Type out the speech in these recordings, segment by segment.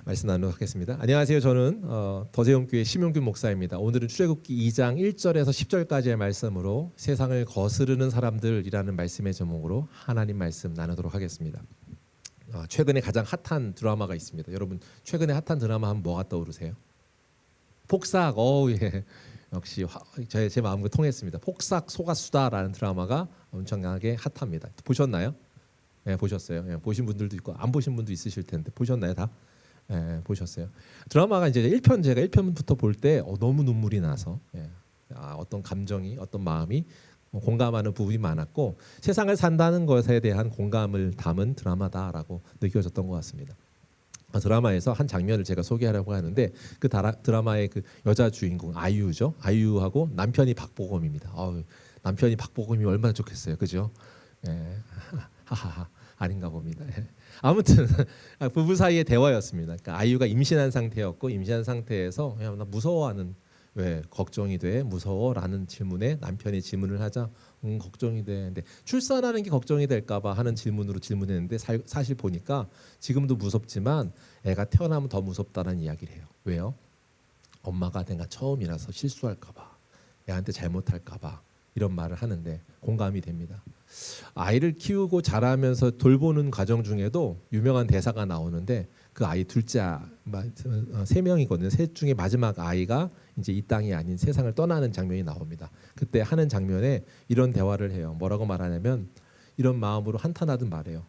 말씀 나누도록 하겠습니다. 안녕하세요. 저는 더제용교회 심용균 목사입니다. 오늘은 출애굽기 2장 1절에서 10절까지의 말씀으로 세상을 거스르는 사람들이라는 말씀의 제목으로 하나님 말씀 나누도록 하겠습니다. 최근에 가장 핫한 드라마가 있습니다. 여러분 최근에 핫한 드라마 하면 뭐가 떠오르세요? 폭삭. 예. 역시 제 마음과 통했습니다. 폭삭 속았수다라는 드라마가 엄청나게 핫합니다. 보셨나요? 네, 보셨어요. 네, 보신 분들도 있고 안 보신 분도 있으실 텐데 보셨나요 다? 네, 보셨어요. 드라마가 이제 1편 제가 1편부터 볼 때 너무 눈물이 나서 어떤 감정이 어떤 마음이 공감하는 부분이 많았고 세상을 산다는 것에 대한 공감을 담은 드라마다라고 느껴졌던 것 같습니다. 드라마에서 한 장면을 제가 소개하려고 하는데 그 드라마의 그 여자 주인공 아이유죠. 아이유하고 남편이 박보검입니다. 남편이 박보검이 얼마나 좋겠어요, 그죠? 하하하. 아닌가 봅니다. 아무튼 부부 사이의 대화였습니다. 그러니까 아이유가 임신한 상태였고 임신한 상태에서 나 무서워하는 왜 걱정이 돼 무서워라는 질문에 남편이 질문을 하자 걱정이 돼. 근데 출산하는 게 걱정이 될까봐 하는 질문으로 질문했는데 사실 보니까 지금도 무섭지만 애가 태어나면 더 무섭다는 이야기를 해요. 왜요? 엄마가 내가 처음이라서 실수할까봐 애한테 잘못할까봐 이런 말을 하는데 공감이 됩니다. 아이를 키우고 자라면서 돌보는 과정 중에도 유명한 대사가 나오는데 그 아이 둘째 세 명이거든요. 셋 중에 마지막 아이가 이제 이 땅이 아닌 세상을 떠나는 장면이 나옵니다. 그때 하는 장면에 이런 대화를 해요. 뭐라고 말하냐면 이런 마음으로 한탄하듯 말해요.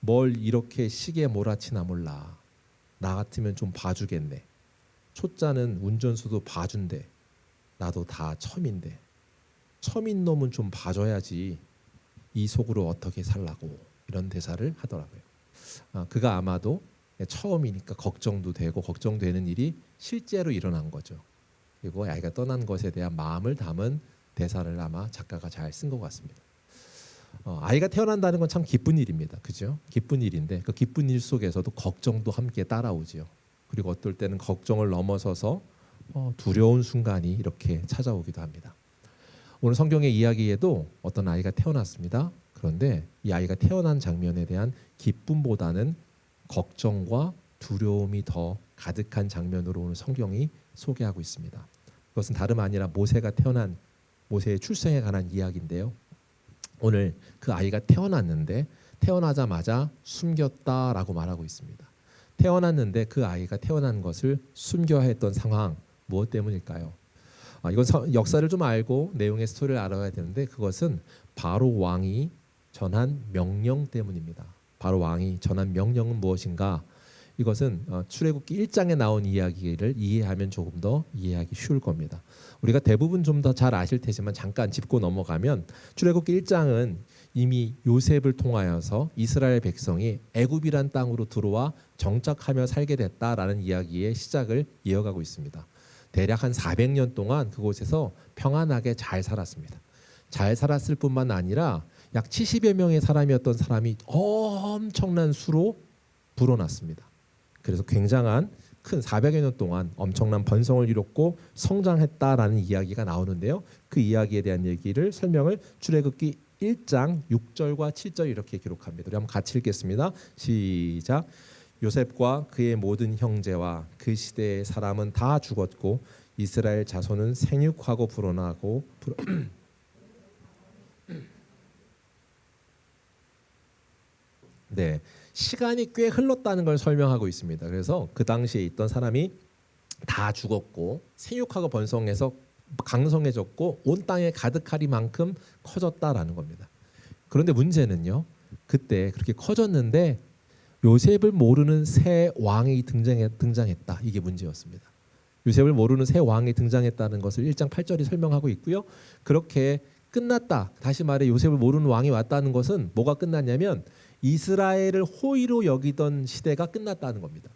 뭘 이렇게 시계 몰아치나 몰라. 나 같으면 좀 봐주겠네. 초짜는 운전수도 봐준대. 나도 다 첨인데. 첨인 놈은 좀 봐줘야지. 이 속으로 어떻게 살라고 이런 대사를 하더라고요. 그가 아마도 처음이니까 걱정도 되고 걱정되는 일이 실제로 일어난 거죠. 그리고 아이가 떠난 것에 대한 마음을 담은 대사를 아마 작가가 잘 쓴 것 같습니다. 아이가 태어난다는 건 참 기쁜 일입니다. 그죠? 기쁜 일인데 그 기쁜 일 속에서도 걱정도 함께 따라오죠. 그리고 어떨 때는 걱정을 넘어서서 두려운 순간이 이렇게 찾아오기도 합니다. 오늘 성경의 이야기에도 어떤 아이가 태어났습니다. 그런데 이 아이가 태어난 장면에 대한 기쁨보다는 걱정과 두려움이 더 가득한 장면으로 오늘 성경이 소개하고 있습니다. 그것은 다름 아니라 모세의 출생에 관한 이야기인데요. 오늘 그 아이가 태어났는데 태어나자마자 숨겼다라고 말하고 있습니다. 태어났는데 그 아이가 태어난 것을 숨겨야 했던 상황 무엇 때문일까요? 이건 역사를 좀 알고 내용의 스토리를 알아야 되는데 그것은 바로 왕이 전한 명령 때문입니다. 바로 왕이 전한 명령은 무엇인가? 이것은 출애굽기 1장에 나온 이야기를 이해하면 조금 더 이해하기 쉬울 겁니다. 우리가 대부분 좀 더 잘 아실 테지만 잠깐 짚고 넘어가면 출애굽기 1장은 이미 요셉을 통하여서 이스라엘 백성이 애굽이란 땅으로 들어와 정착하며 살게 됐다라는 이야기의 시작을 이어가고 있습니다. 대략 한 400년 동안 그곳에서 평안하게 잘 살았습니다. 잘 살았을 뿐만 아니라 약 70여 명의 사람이었던 사람이 엄청난 수로 불어났습니다. 그래서 굉장한 큰 400여 년 동안 엄청난 번성을 이뤘고 성장했다라는 이야기가 나오는데요. 그 이야기에 대한 얘기를 설명을 출애굽기 1장 6절과 7절 이렇게 기록합니다. 우리 한번 같이 읽겠습니다. 시작. 요셉과 그의 모든 형제와 그 시대의 사람은 다 죽었고 이스라엘 자손은 생육하고 불어나고 네, 시간이 꽤 흘렀다는 걸 설명하고 있습니다. 그래서 그 당시에 있던 사람이 다 죽었고 생육하고 번성해서 강성해졌고 온 땅에 가득하리만큼 커졌다라는 겁니다. 그런데 문제는요. 그때 그렇게 커졌는데 요셉을 모르는 새 왕이 등장했다. 이게 문제였습니다. 요셉을 모르는 새 왕이 등장했다는 것을 1장 8절이 설명하고 있고요. 그렇게 끝났다. 다시 말해 요셉을 모르는 왕이 왔다는 것은 뭐가 끝났냐면 이스라엘을 호의로 여기던 시대가 끝났다는 겁니다.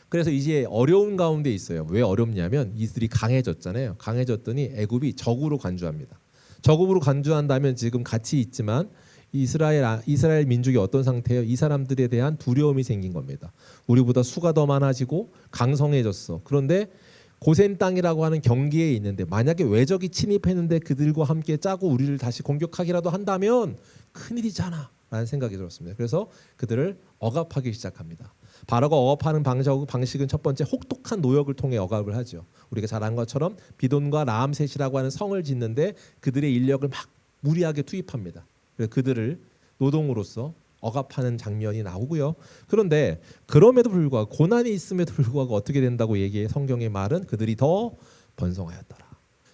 그래서 이제 어려운 가운데 있어요. 왜 어렵냐면 이들이 강해졌잖아요. 강해졌더니 애굽이 적으로 간주합니다. 적으로 간주한다면 지금 같이 있지만 이스라엘 민족이 어떤 상태예요? 이 사람들에 대한 두려움이 생긴 겁니다. 우리보다 수가 더 많아지고 강성해졌어. 그런데 고센 땅이라고 하는 경계에 있는데 만약에 외적이 침입했는데 그들과 함께 짜고 우리를 다시 공격하기라도 한다면 큰일이잖아 라는 생각이 들었습니다. 그래서 그들을 억압하기 시작합니다. 바로가 억압하는 방식은 첫 번째 혹독한 노역을 통해 억압을 하죠. 우리가 잘 안 것처럼 비돈과 라암셋이라고 하는 성을 짓는데 그들의 인력을 막 무리하게 투입합니다. 그래서 그들을 노동으로서 억압하는 장면이 나오고요. 그런데 그럼에도 불구하고 고난이 있음에도 불구하고 어떻게 된다고 얘기해 성경의 말은 그들이 더 번성하였더라.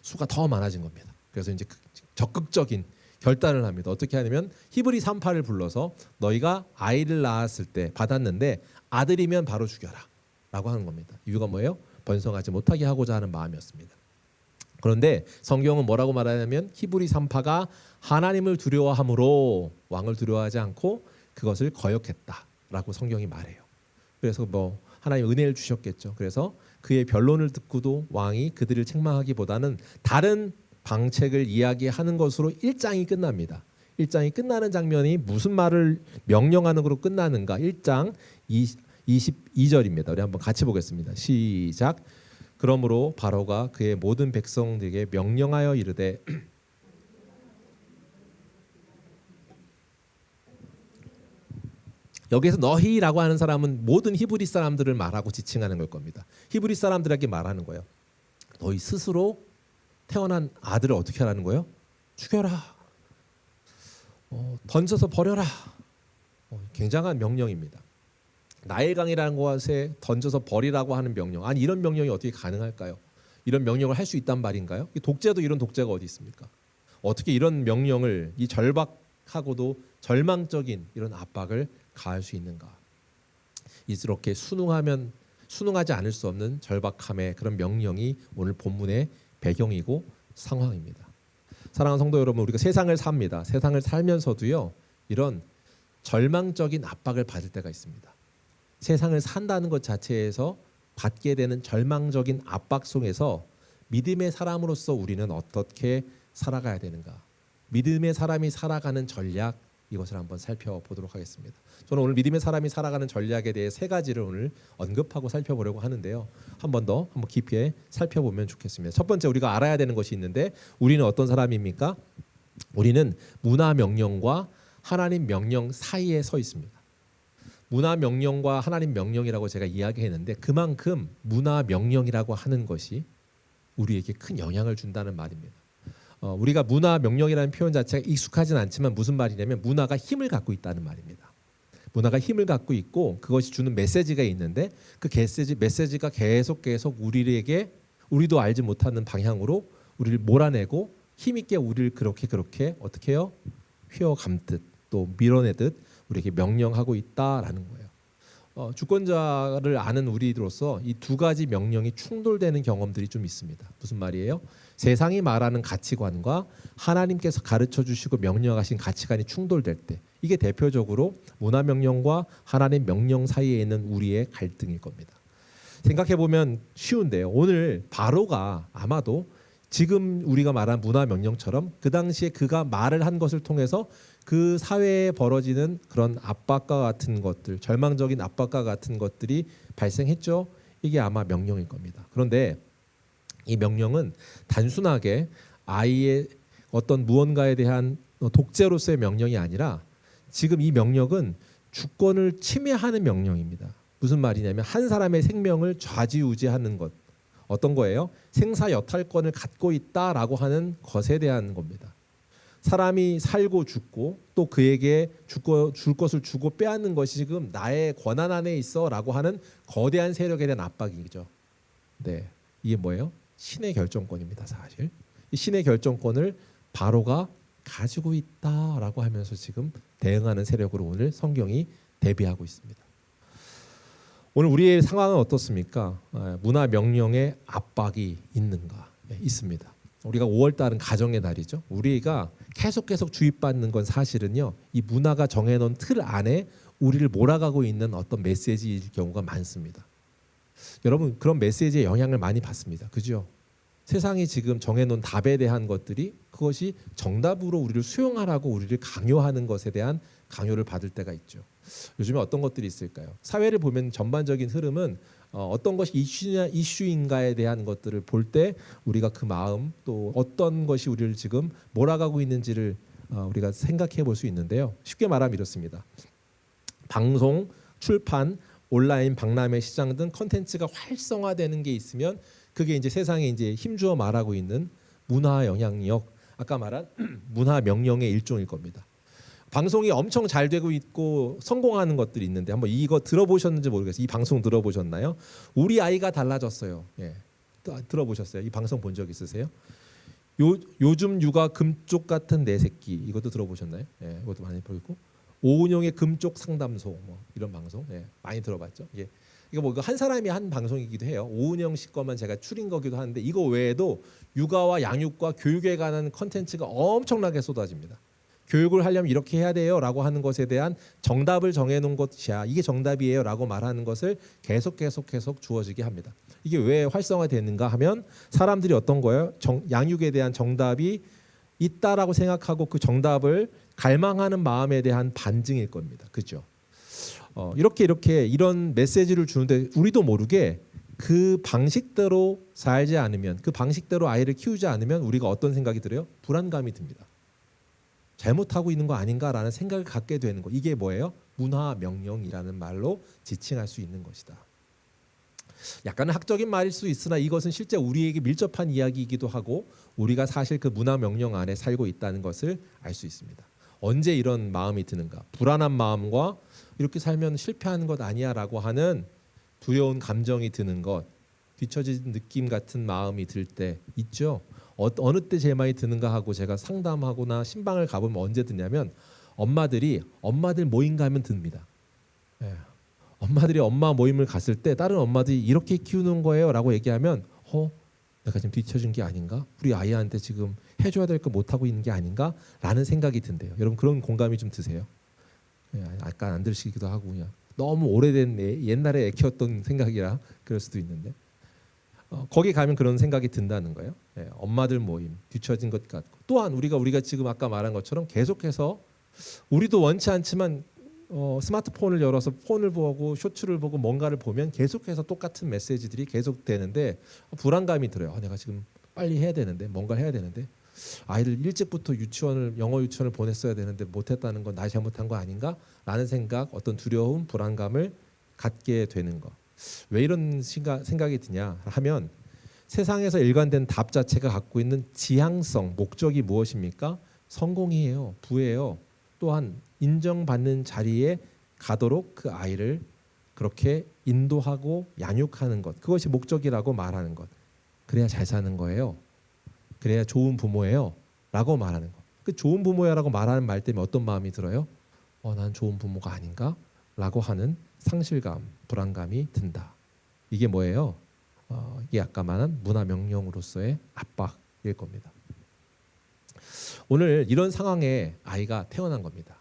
수가 더 많아진 겁니다. 그래서 이제 적극적인 결단을 합니다. 어떻게 하냐면 히브리 3파를 불러서 너희가 아이를 낳았을 때 받았는데 아들이면 바로 죽여라 라고 하는 겁니다. 이유가 뭐예요? 번성하지 못하게 하고자 하는 마음이었습니다. 그런데 성경은 뭐라고 말하냐면 히브리 3파가 하나님을 두려워함으로 왕을 두려워하지 않고 그것을 거역했다라고 성경이 말해요. 그래서 뭐 하나님 은혜를 주셨겠죠. 그래서 그의 변론을 듣고도 왕이 그들을 책망하기보다는 다른 방책을 이야기하는 것으로 1장이 끝납니다. 1장이 끝나는 장면이 무슨 말을 명령하는 것으로 끝나는가? 1장 22절입니다. 우리 한번 같이 보겠습니다. 시작. 그러므로 바로가 그의 모든 백성들에게 명령하여 이르되 여기서 너희라고 하는 사람은 모든 히브리 사람들을 말하고 지칭하는 걸 겁니다. 히브리 사람들에게 말하는 거예요. 너희 스스로 태어난 아들을 어떻게 하라는 거예요? 죽여라. 던져서 버려라. 굉장한 명령입니다. 나일강이라는 곳에 던져서 버리라고 하는 명령. 아니 이런 명령이 어떻게 가능할까요? 이런 명령을 할 수 있단 말인가요? 독재도 이런 독재가 어디 있습니까? 어떻게 이런 명령을 이 절박하고도 절망적인 이런 압박을 가할 수 있는가? 이렇게 순응하지 않을 수 없는 절박함의 그런 명령이 오늘 본문의 배경이고 상황입니다. 사랑하는 성도 여러분, 우리가 세상을 삽니다. 세상을 살면서도요, 이런 절망적인 압박을 받을 때가 있습니다. 세상을 산다는 것 자체에서 받게 되는 절망적인 압박 속에서 믿음의 사람으로서 우리는 어떻게 살아가야 되는가? 믿음의 사람이 살아가는 전략, 이것을 한번 살펴보도록 하겠습니다. 저는 오늘 믿음의 사람이 살아가는 전략에 대해 3가지를 오늘 언급하고 살펴보려고 하는데요. 한번 깊이 살펴보면 좋겠습니다. 첫 번째, 우리가 알아야 되는 것이 있는데 우리는 어떤 사람입니까? 우리는 문화 명령과 하나님 명령 사이에 서 있습니다. 문화 명령과 하나님 명령이라고 제가 이야기했는데 그만큼 문화 명령이라고 하는 것이 우리에게 큰 영향을 준다는 말입니다. 우리가 문화 명령이라는 표현 자체가 익숙하진 않지만 무슨 말이냐면 문화가 힘을 갖고 있다는 말입니다. 문화가 힘을 갖고 있고 그것이 주는 메시지가 있는데 그 메시지가 계속 우리에게 우리도 알지 못하는 방향으로 우리를 몰아내고 힘있게 우리를 그렇게 어떻게 해요? 휘어감듯 또 밀어내듯 우리에게 명령하고 있다라는 거예요. 주권자를 아는 우리로서 이 2가지 명령이 충돌되는 경험들이 좀 있습니다. 무슨 말이에요? 세상이 말하는 가치관과 하나님께서 가르쳐 주시고 명령하신 가치관이 충돌될 때 이게 대표적으로 문화 명령과 하나님 명령 사이에 있는 우리의 갈등일 겁니다. 생각해 보면 쉬운데요. 오늘 바로가 아마도 지금 우리가 말한 문화 명령처럼 그 당시에 그가 말을 한 것을 통해서 그 사회에 벌어지는 그런 압박과 같은 것들, 절망적인 압박과 같은 것들이 발생했죠. 이게 아마 명령일 겁니다. 그런데 이 명령은 단순하게 아이의 어떤 무언가에 대한 독재로서의 명령이 아니라 지금 이 명령은 주권을 침해하는 명령입니다. 무슨 말이냐면 한 사람의 생명을 좌지우지하는 것. 어떤 거예요? 생사여탈권을 갖고 있다라고 하는 것에 대한 겁니다. 사람이 살고 죽고 또 그에게 줄 것을 주고 빼앗는 것이 지금 나의 권한 안에 있어라고 하는 거대한 세력에 대한 압박이죠. 네, 이게 뭐예요? 신의 결정권입니다. 사실 이 신의 결정권을 바로가 가지고 있다라고 하면서 지금 대응하는 세력으로 오늘 성경이 대비하고 있습니다. 오늘 우리의 상황은 어떻습니까? 문화 명령의 압박이 있는가? 네, 있습니다. 우리가 5월달은 가정의 달이죠. 우리가 계속 주입받는 건 사실은요. 이 문화가 정해놓은 틀 안에 우리를 몰아가고 있는 어떤 메시지일 경우가 많습니다. 여러분 그런 메시지의 영향을 많이 받습니다. 그죠? 세상이 지금 정해놓은 답에 대한 것들이 그것이 정답으로 우리를 수용하라고 우리를 강요하는 것에 대한 강요를 받을 때가 있죠. 요즘에 어떤 것들이 있을까요? 사회를 보면 전반적인 흐름은 어떤 것이 이슈인가에 대한 것들을 볼 때 우리가 그 마음 또 어떤 것이 우리를 지금 몰아가고 있는지를 우리가 생각해 볼 수 있는데요. 쉽게 말하면 이렇습니다. 방송, 출판, 온라인 박람회 시장 등 컨텐츠가 활성화되는 게 있으면 그게 이제 세상에 이제 힘주어 말하고 있는 문화 영향력, 아까 말한 문화 명령의 일종일 겁니다. 방송이 엄청 잘 되고 있고 성공하는 것들이 있는데 한번 이거 들어보셨는지 모르겠어요. 이 방송 들어보셨나요? 우리 아이가 달라졌어요. 예. 들어보셨어요? 이 방송 본 적 있으세요? 요즘 육아 금쪽 같은 내 새끼 이것도 들어보셨나요? 예, 이것도 많이 보이고 오은영의 금쪽 상담소 뭐 이런 방송 예, 많이 들어봤죠. 예. 이거 뭐 한 사람이 한 방송이기도 해요. 오은영 씨 거만 제가 추린 거기도 하는데 이거 외에도 육아와 양육과 교육에 관한 컨텐츠가 엄청나게 쏟아집니다. 교육을 하려면 이렇게 해야 돼요라고 하는 것에 대한 정답을 정해놓은 것이야. 이게 정답이에요라고 말하는 것을 계속 주어지게 합니다. 이게 왜 활성화되는가 하면 사람들이 어떤 거예요? 양육에 대한 정답이 있다라고 생각하고 그 정답을 갈망하는 마음에 대한 반증일 겁니다. 그죠? 이렇게 이런 메시지를 주는데 우리도 모르게 그 방식대로 살지 않으면 그 방식대로 아이를 키우지 않으면 우리가 어떤 생각이 들어요? 불안감이 듭니다. 잘못하고 있는 거 아닌가라는 생각을 갖게 되는 거. 이게 뭐예요? 문화 명령이라는 말로 지칭할 수 있는 것이다. 약간은 학적인 말일 수 있으나 이것은 실제 우리에게 밀접한 이야기이기도 하고 우리가 사실 그 문화 명령 안에 살고 있다는 것을 알 수 있습니다. 언제 이런 마음이 드는가? 불안한 마음과 이렇게 살면 실패하는 것 아니야라고 하는 두려운 감정이 드는 것, 뒤처진 느낌 같은 마음이 들 때 있죠. 어느 때 제일 많이 드는가 하고 제가 상담하거나 신방을 가보면 언제 드냐면 엄마들 모임 가면 듭니다. 예. 엄마들이 엄마 모임을 갔을 때 다른 엄마들이 이렇게 키우는 거예요 라고 얘기하면 내가 지금 뒤처진 게 아닌가? 우리 아이한테 지금 해줘야 될 거 못하고 있는 게 아닌가? 라는 생각이 든대요. 여러분 그런 공감이 좀 드세요? 예, 약간 안 들으시기도 하고 그냥 너무 오래된 옛날에 애 키웠던 생각이라 그럴 수도 있는데 거기 가면 그런 생각이 든다는 거예요. 예, 엄마들 모임 뒤처진 것 같고 또한 우리가 지금 아까 말한 것처럼 계속해서 우리도 원치 않지만 스마트폰을 열어서 폰을 보고 쇼츠를 보고 뭔가를 보면 계속해서 똑같은 메시지들이 계속되는데 불안감이 들어요. 내가 지금 빨리 해야 되는데 뭔가를 해야 되는데 아이를 일찍부터 영어 유치원을 보냈어야 되는데 못했다는 건 나 잘못한 거 아닌가? 라는 생각, 어떤 두려움, 불안감을 갖게 되는 것. 왜 이런 생각이 드냐 하면 세상에서 일관된 답 자체가 갖고 있는 지향성, 목적이 무엇입니까? 성공이에요. 부예요. 또한 인정받는 자리에 가도록 그 아이를 그렇게 인도하고 양육하는 것. 그것이 목적이라고 말하는 것. 그래야 잘 사는 거예요. 그래야 좋은 부모예요. 라고 말하는 것. 그 좋은 부모야라고 말하는 말 때문에 어떤 마음이 들어요? 난 좋은 부모가 아닌가? 라고 하는 상실감, 불안감이 든다. 이게 뭐예요? 이게 아까 말한 문화 명령으로서의 압박일 겁니다. 오늘 이런 상황에 아이가 태어난 겁니다.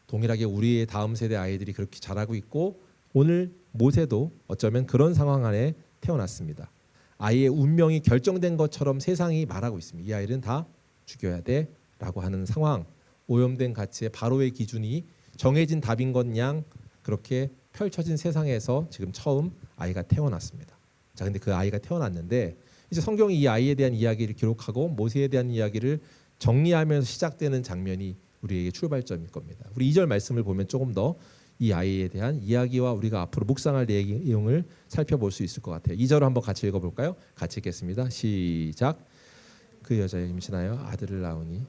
동일하게 우리의 다음 세대 아이들이 그렇게 자라고 있고 오늘 모세도 어쩌면 그런 상황 안에 태어났습니다. 아이의 운명이 결정된 것처럼 세상이 말하고 있습니다. 이 아이는 다 죽여야 돼 라고 하는 상황, 오염된 가치의 바로의 기준이 정해진 답인 것 양 그렇게 펼쳐진 세상에서 지금 처음 아이가 태어났습니다. 자, 근데 그 아이가 태어났는데 이제 성경이 이 아이에 대한 이야기를 기록하고 모세에 대한 이야기를 정리하면서 시작되는 장면이 우리에게 출발점일 겁니다. 우리 2절 말씀을 보면 조금 더 이 아이에 대한 이야기와 우리가 앞으로 묵상할 내용을 살펴볼 수 있을 것 같아요. 2절을 한번 같이 읽어볼까요? 같이 읽겠습니다. 시작. 그 여자가 임신하여 아들을 낳으니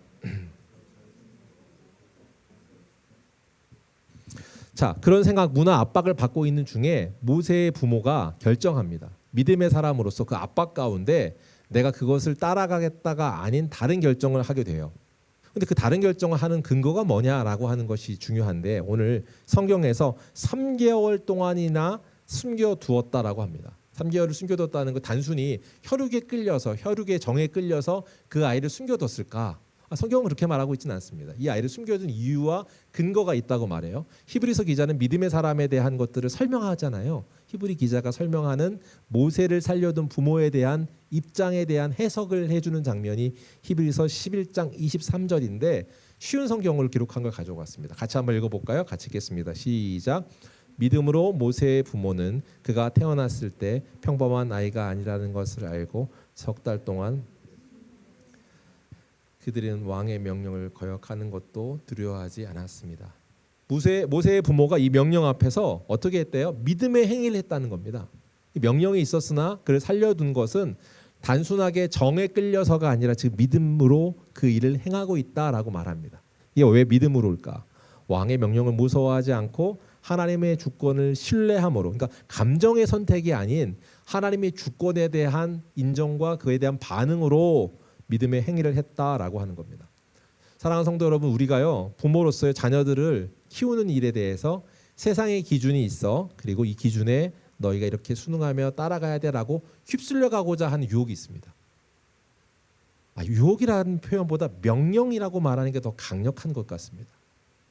자, 그런 생각, 문화 압박을 받고 있는 중에 모세의 부모가 결정합니다. 믿음의 사람으로서 그 압박 가운데 내가 그것을 따라가겠다가 아닌 다른 결정을 하게 돼요. 근데 그 다른 결정을 하는 근거가 뭐냐라고 하는 것이 중요한데 오늘 성경에서 3개월 동안이나 숨겨두었다라고 합니다. 3개월을 숨겨뒀다는 거 단순히 혈육의 정에 끌려서 그 아이를 숨겨뒀을까? 성경은 그렇게 말하고 있지는 않습니다. 이 아이를 숨겨둔 이유와 근거가 있다고 말해요. 히브리서 기자는 믿음의 사람에 대한 것들을 설명하잖아요. 히브리 기자가 설명하는 모세를 살려둔 부모에 대한 입장에 대한 해석을 해주는 장면이 히브리서 11장 23절인데 쉬운 성경을 기록한 걸 가져왔습니다. 같이 한번 읽어볼까요? 같이 읽겠습니다. 시작. 믿음으로 모세의 부모는 그가 태어났을 때 평범한 아이가 아니라는 것을 알고 석 달 동안 그들은 왕의 명령을 거역하는 것도 두려워하지 않았습니다. 모세의 부모가 이 명령 앞에서 어떻게 했대요? 믿음의 행위를 했다는 겁니다. 이 명령이 있었으나 그를 살려둔 것은 단순하게 정에 끌려서가 아니라 지금 믿음으로 그 일을 행하고 있다라고 말합니다. 이게 왜 믿음으로일까? 왕의 명령을 무서워하지 않고 하나님의 주권을 신뢰함으로, 그러니까 감정의 선택이 아닌 하나님의 주권에 대한 인정과 그에 대한 반응으로 믿음의 행위를 했다라고 하는 겁니다. 사랑하는 성도 여러분, 우리가요 부모로서의 자녀들을 키우는 일에 대해서 세상의 기준이 있어. 그리고 이 기준에 너희가 이렇게 순응하며 따라가야 돼라고 휩쓸려 가고자 하는 유혹이 있습니다. 유혹이라는 표현보다 명령이라고 말하는 게 더 강력한 것 같습니다.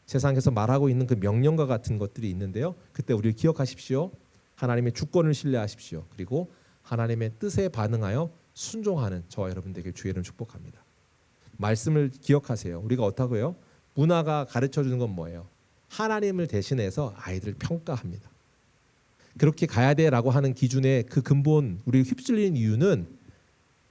세상에서 말하고 있는 그 명령과 같은 것들이 있는데요. 그때 우리 기억하십시오. 하나님의 주권을 신뢰하십시오. 그리고 하나님의 뜻에 반응하여 순종하는 저와 여러분들에게 주의 이름 축복합니다. 말씀을 기억하세요. 우리가 어떻고요? 문화가 가르쳐주는 건 뭐예요? 하나님을 대신해서 아이들을 평가합니다. 그렇게 가야 돼라고 하는 기준의 그 근본, 우리가 휩쓸리는 이유는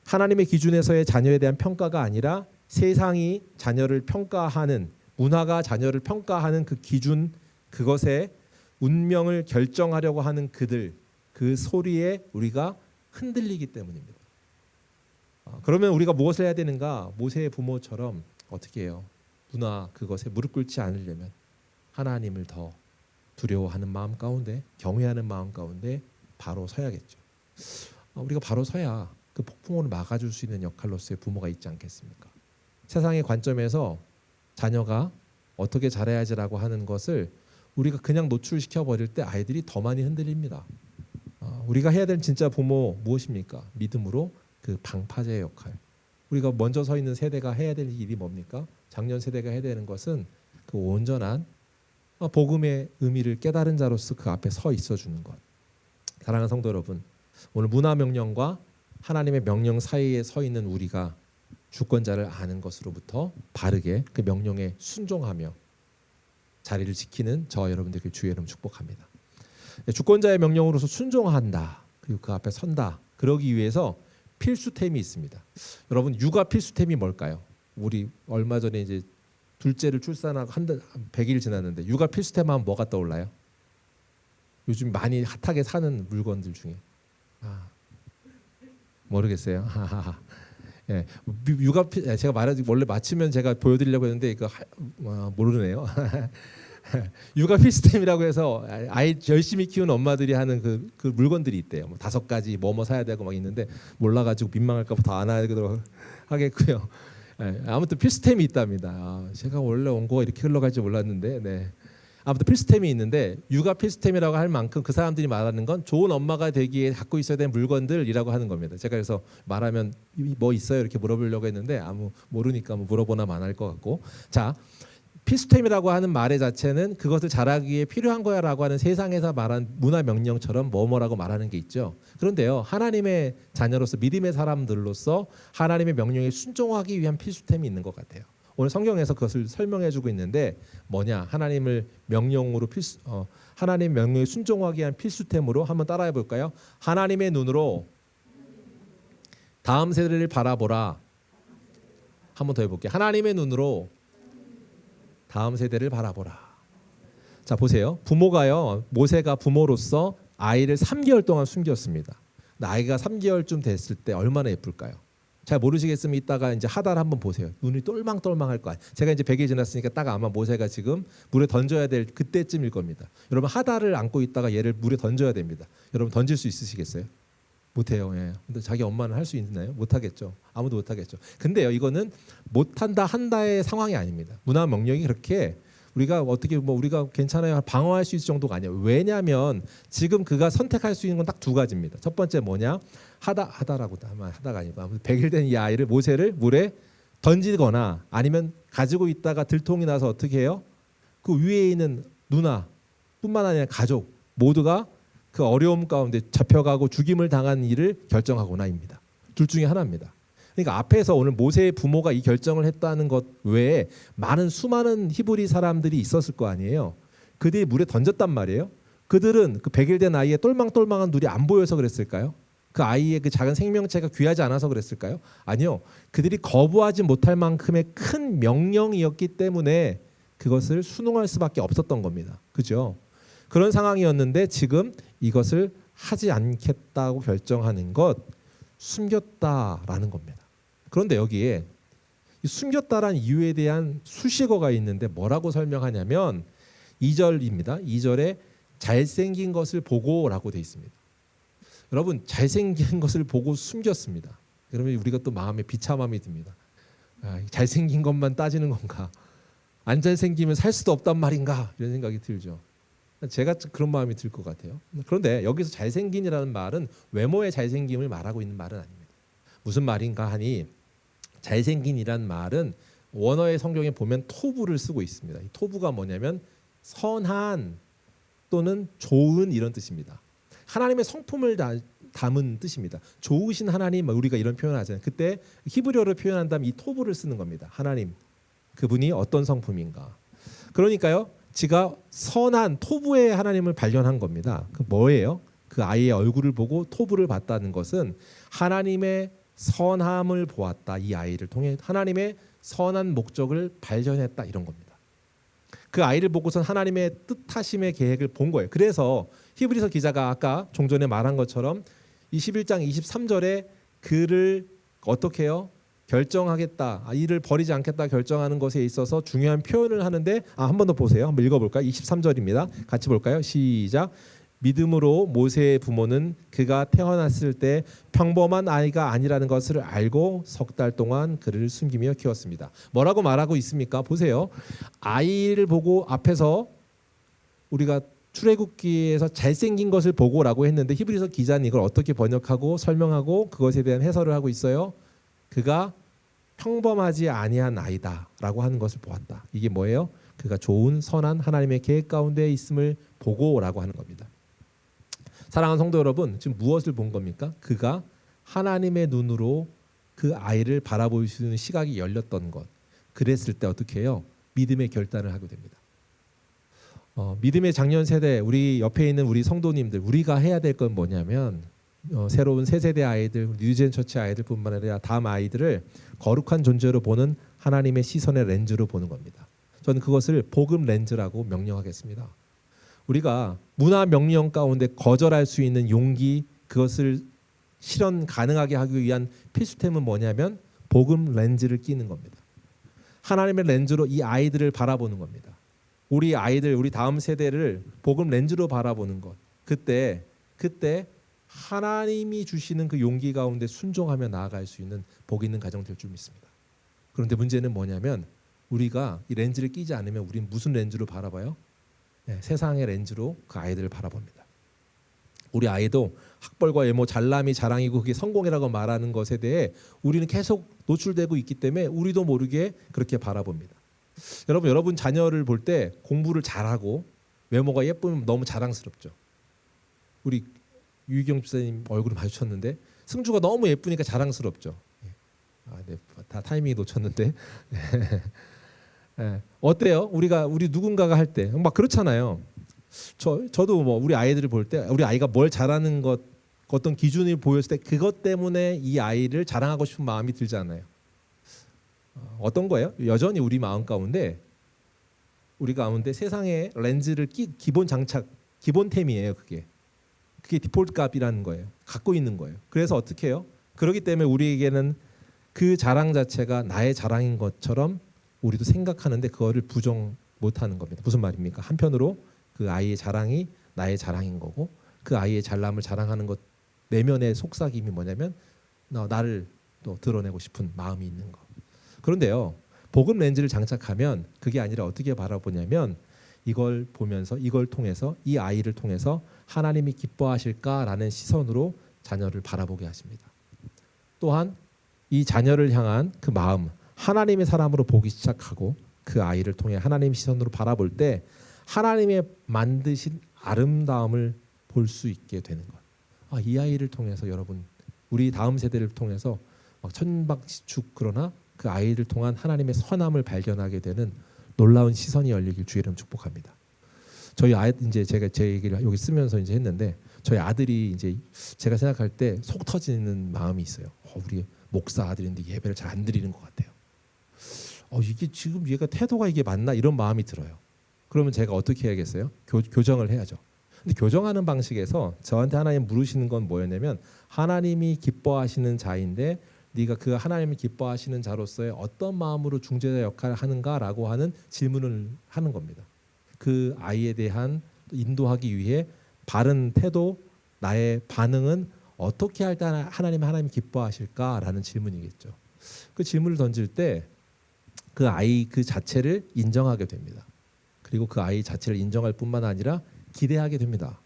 하나님의 기준에서의 자녀에 대한 평가가 아니라 세상이 자녀를 평가하는, 문화가 자녀를 평가하는 그 기준, 그것에 운명을 결정하려고 하는 그들, 그 소리에 우리가 흔들리기 때문입니다. 그러면 우리가 무엇을 해야 되는가? 모세의 부모처럼 어떻게 해요? 문화 그것에 무릎 꿇지 않으려면 하나님을 더 두려워하는 마음 가운데, 경외하는 마음 가운데 바로 서야겠죠. 우리가 바로 서야 그 폭풍우를 막아줄 수 있는 역할로서의 부모가 있지 않겠습니까? 세상의 관점에서 자녀가 어떻게 잘해야지라고 하는 것을 우리가 그냥 노출시켜 버릴 때 아이들이 더 많이 흔들립니다. 우리가 해야 될 진짜 부모 무엇입니까? 믿음으로 그 방파제의 역할. 우리가 먼저 서 있는 세대가 해야 될 일이 뭡니까? 작년 세대가 해야 되는 것은 그 온전한 복음의 의미를 깨달은 자로서 그 앞에 서 있어주는 것. 사랑하는 성도 여러분, 오늘 문화 명령과 하나님의 명령 사이에 서 있는 우리가 주권자를 아는 것으로부터 바르게 그 명령에 순종하며 자리를 지키는 저와 여러분들께 주의 이름 축복합니다. 주권자의 명령으로서 순종한다. 그리고 그 앞에 선다. 그러기 위해서 필수템이 있습니다. 여러분, 육아 필수템이 뭘까요? 우리 얼마 전에 이제 둘째를 출산하고 100일 지났는데 육아 필수템 하면 뭐가 떠올라요? 요즘 많이 핫하게 사는 물건들 중에 모르겠어요. 예, 육아 제가 말하지 원래 마치면 제가 보여드리려고 했는데 이거 모르네요. 육아 필수템이라고 해서 아이 열심히 키우는 엄마들이 하는 그 물건들이 있대요. 뭐 5가지 뭐 사야 되고 막 있는데 몰라가지고 민망할까봐 다 안 하겠고요. 예, 아무튼 필수템이 있답니다. 제가 원래 원고가 이렇게 흘러갈지 몰랐는데, 네. 아무튼 필수템이 있는데 육아 필수템이라고 할 만큼 그 사람들이 말하는 건 좋은 엄마가 되기에 갖고 있어야 되는 물건들이라고 하는 겁니다. 제가 그래서 말하면 뭐 있어요 이렇게 물어보려고 했는데 모르니까 물어보나 안 할 것 같고. 자, 필수템이라고 하는 말의 자체는 그것을 잘하기 위해 필요한 거야라고 하는 세상에서 말한 문화 명령처럼 뭐라고 말하는 게 있죠. 그런데요, 하나님의 자녀로서 믿음의 사람들로서 하나님의 명령에 순종하기 위한 필수템이 있는 것 같아요. 오늘 성경에서 그것을 설명해주고 있는데 뭐냐? 하나님의 명령에 순종하기 위한 필수템으로 한번 따라해 볼까요? 하나님의 눈으로 다음 세대를 바라보라. 한번 더 해볼게요. 하나님의 눈으로 다음 세대를 바라보라. 자, 보세요. 부모가요, 모세가 부모로서 아이를 3개월 동안 숨겼습니다. 아이가 3개월쯤 됐을 때 얼마나 예쁠까요? 잘 모르시겠으면 이따가 이제 하다를 한번 보세요. 눈이 똘망똘망할 거야. 제가 이제 100일 지났으니까 딱 아마 모세가 지금 물에 던져야 될 그때쯤일 겁니다. 여러분, 하다를 안고 있다가 얘를 물에 던져야 됩니다. 여러분 던질 수 있으시겠어요? 못해요. 예. 근데 자기 엄마는 할 수 있나요? 못하겠죠. 아무도 못하겠죠. 근데요, 이거는 못한다 한다의 상황이 아닙니다. 문화 명령이 그렇게 우리가 어떻게 우리가 괜찮아요 방어할 수 있을 정도가 아니에요. 왜냐하면 지금 그가 선택할 수 있는 건 딱 2가지입니다. 첫 번째 뭐냐? 하다가 아니고 100일 된 이 아이를 모세를 물에 던지거나 아니면 가지고 있다가 들통이 나서 어떻게 해요? 그 위에 있는 누나뿐만 아니라 가족 모두가 그 어려움 가운데 잡혀가고 죽임을 당한 일을 결정하거나입니다. 둘 중에 하나입니다. 그러니까 앞에서 오늘 모세의 부모가 이 결정을 했다는 것 외에 수많은 히브리 사람들이 있었을 거 아니에요. 그들이 물에 던졌단 말이에요. 그들은 그 100일 된 아이의 똘망똘망한 눈이 안 보여서 그랬을까요? 그 아이의 그 작은 생명체가 귀하지 않아서 그랬을까요? 아니요. 그들이 거부하지 못할 만큼의 큰 명령이었기 때문에 그것을 순응할 수밖에 없었던 겁니다. 그죠? 그런 상황이었는데 지금 이것을 하지 않겠다고 결정하는 것, 숨겼다라는 겁니다. 그런데 여기에 이 숨겼다라는 이유에 대한 수식어가 있는데 뭐라고 설명하냐면 2절입니다. 2절에 잘생긴 것을 보고라고 되어 있습니다. 여러분, 잘생긴 것을 보고 숨겼습니다. 그러면 우리가 또 마음에 비참함이 듭니다. 잘생긴 것만 따지는 건가? 안 잘생기면 살 수도 없단 말인가? 이런 생각이 들죠. 제가 그런 마음이 들 것 같아요. 그런데 여기서 잘생긴이라는 말은 외모의 잘생김을 말하고 있는 말은 아닙니다. 무슨 말인가 하니 잘생긴이란 말은 원어의 성경에 보면 토부를 쓰고 있습니다. 이 토부가 뭐냐면 선한 또는 좋은 이런 뜻입니다. 하나님의 성품을 담은 뜻입니다. 좋으신 하나님, 우리가 이런 표현을 하잖아요. 그때 히브리어로 표현한다면 이 토부를 쓰는 겁니다. 하나님, 그분이 어떤 성품인가. 그러니까요, 지가 선한 토부의 하나님을 발견한 겁니다. 그 뭐예요? 그 아이의 얼굴을 보고 토부를 봤다는 것은 하나님의 선함을 보았다. 이 아이를 통해 하나님의 선한 목적을 발견했다 이런 겁니다. 그 아이를 보고선 하나님의 뜻하심의 계획을 본 거예요. 그래서 히브리서 기자가 아까 종전에 말한 것처럼 21장 23절에 그를 어떻게 해요? 결정하겠다. 이를 버리지 않겠다 결정하는 것에 있어서 중요한 표현을 하는데 한 번 더 보세요. 한번 읽어볼까요? 23절입니다. 같이 볼까요? 시작. 믿음으로 모세의 부모는 그가 태어났을 때 평범한 아이가 아니라는 것을 알고 석 달 동안 그를 숨기며 키웠습니다. 뭐라고 말하고 있습니까? 보세요. 아이를 보고 앞에서 우리가 출애굽기에서 잘생긴 것을 보고라고 했는데 히브리서 기자는 이걸 어떻게 번역하고 설명하고 그것에 대한 해설을 하고 있어요. 그가 평범하지 아니한 아이다라고 하는 것을 보았다. 이게 뭐예요? 그가 좋은 선한 하나님의 계획 가운데 있음을 보고라고 하는 겁니다. 사랑하는 성도 여러분, 지금 무엇을 본 겁니까? 그가 하나님의 눈으로 그 아이를 바라볼 수 있는 시각이 열렸던 것. 그랬을 때 어떻게 해요? 믿음의 결단을 하게 됩니다. 믿음의 장년 세대, 우리 옆에 있는 우리 성도님들, 우리가 해야 될 건 뭐냐면 새로운 새 세대 아이들, 뉴젠 처치 아이들뿐만 아니라 다음 아이들을 거룩한 존재로 보는 하나님의 시선의 렌즈로 보는 겁니다. 저는 그것을 복음 렌즈라고 명령하겠습니다. 우리가 문화 명령 가운데 거절할 수 있는 용기, 그것을 실현 가능하게 하기 위한 필수템은 뭐냐면 복음 렌즈를 끼는 겁니다. 하나님의 렌즈로 이 아이들을 바라보는 겁니다. 우리 아이들, 우리 다음 세대를 복음 렌즈로 바라보는 것. 그때 하나님이 주시는 그 용기 가운데 순종하며 나아갈 수 있는 복 있는 가정 될 줄 믿습니다. 그런데 문제는 뭐냐면 우리가 이 렌즈를 끼지 않으면 우리는 무슨 렌즈로 바라봐요? 세상의 렌즈로 그 아이들을 바라봅니다. 우리 아이도 학벌과 외모, 잘남이 자랑이고 그게 성공이라고 말하는 것에 대해 우리는 계속 노출되고 있기 때문에 우리도 모르게 그렇게 바라봅니다. 여러분 자녀를 볼 때 공부를 잘하고 외모가 예쁘면 너무 자랑스럽죠. 우리 유희경 집사님 얼굴을 마주쳤는데 승주가 너무 예쁘니까 자랑스럽죠. 네, 다 타이밍이 놓쳤는데 어때요? 우리 누군가가 할 때 막 그렇잖아요. 저도 뭐 우리 아이들을 볼 때 우리 아이가 뭘 잘하는 것 어떤 기준을 보였을 때 그것 때문에 이 아이를 자랑하고 싶은 마음이 들잖아요. 어떤 거예요? 여전히 우리 마음 가운데 우리 가운데 세상의 렌즈를 기본 장착, 기본템이에요. 그게 디폴트 값이라는 거예요. 갖고 있는 거예요. 그래서 어떻게 해요? 그렇기 때문에 우리에게는 그 자랑 자체가 나의 자랑인 것처럼 우리도 생각하는데 그거를 부정 못하는 겁니다. 무슨 말입니까? 한편으로 그 아이의 자랑이 나의 자랑인 거고 그 아이의 잘남을 자랑하는 것 내면의 속삭임이 뭐냐면 나를 또 드러내고 싶은 마음이 있는 거. 그런데요, 복음 렌즈를 장착하면 그게 아니라 어떻게 바라보냐면 이걸 보면서 이걸 통해서 이 아이를 통해서 하나님이 기뻐하실까라는 시선으로 자녀를 바라보게 하십니다. 또한 이 자녀를 향한 그 마음, 하나님의 사람으로 보기 시작하고 그 아이를 통해 하나님 시선으로 바라볼 때 하나님의 만드신 아름다움을 볼 수 있게 되는 것. 이 아이를 통해서 여러분, 우리 다음 세대를 통해서 막 천박지축 그러나 그 아이를 통한 하나님의 선함을 발견하게 되는 놀라운 시선이 열리길 주의 이름 축복합니다. 저희 아이 이제 제가 제 얘기를 여기 쓰면서 이제 했는데 저희 아들이 이제 제가 생각할 때 속 터지는 마음이 있어요. 우리 목사 아들인데 예배를 잘 안 드리는 것 같아요. 이게 지금 얘가 태도가 이게 맞나 이런 마음이 들어요. 그러면 제가 어떻게 해야겠어요? 교정을 해야죠. 근데 교정하는 방식에서 저한테 하나님 물으시는 건 뭐였냐면 하나님이 기뻐하시는 자인데 네가 그 하나님이 기뻐하시는 자로서의 어떤 마음으로 중재자 역할을 하는가라고 하는 질문을 하는 겁니다. 그 아이에 대한 인도하기 위해 바른 태도, 나의 반응은 어떻게 할 때 하나님이 기뻐하실까라는 질문이겠죠. 그 질문을 던질 때 그 아이 그 자체를 인정하게 됩니다. 그리고 그 아이 자체를 인정할 뿐만 아니라 기대하게 됩니다.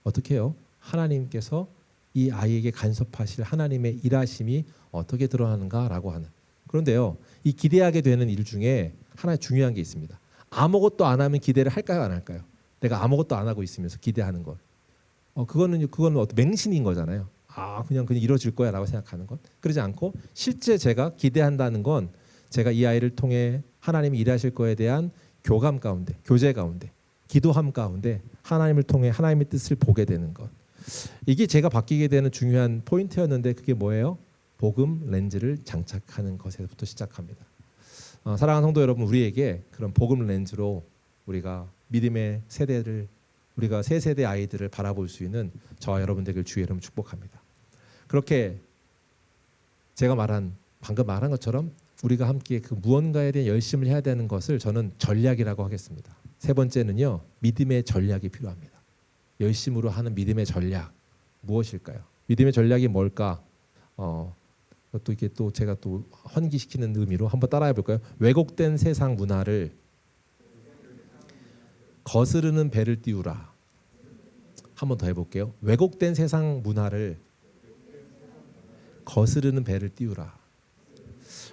어떻게 해요? 하나님께서 이 아이에게 간섭하실 하나님의 일하심이 어떻게 드러나는가라고 하는. 그런데요, 이 기대하게 되는 일 중에 하나 중요한 게 있습니다. 아무것도 안 하면 기대를 할까요, 안 할까요? 내가 아무것도 안 하고 있으면서 기대하는 것. 그거는 어떤 맹신인 거잖아요. 그냥 이루어질 거야라고 생각하는 것. 그러지 않고 실제 제가 기대한다는 건 제가 이 아이를 통해 하나님이 일하실 거에 대한 교감 가운데, 교제 가운데, 기도함 가운데 하나님을 통해 하나님의 뜻을 보게 되는 것. 이게 제가 바뀌게 되는 중요한 포인트였는데 그게 뭐예요? 복음 렌즈를 장착하는 것에서부터 시작합니다. 사랑하는 성도 여러분, 우리에게 그런 복음 렌즈로 우리가 믿음의 세대를, 우리가 새 세대 아이들을 바라볼 수 있는 저와 여러분들을 주의 이름으로 축복합니다. 그렇게 제가 방금 말한 것처럼 우리가 함께 그 무언가에 대한 열심을 해야 되는 것을 저는 전략이라고 하겠습니다. 세 번째는요, 믿음의 전략이 필요합니다. 열심으로 하는 믿음의 전략 무엇일까요? 믿음의 전략이 뭘까? 또 이게 또 제가 또 환기시키는 의미로 한번 따라해 볼까요? 왜곡된 세상 문화를 거스르는 배를 띄우라. 한번 더 해볼게요. 왜곡된 세상 문화를 거스르는 배를 띄우라.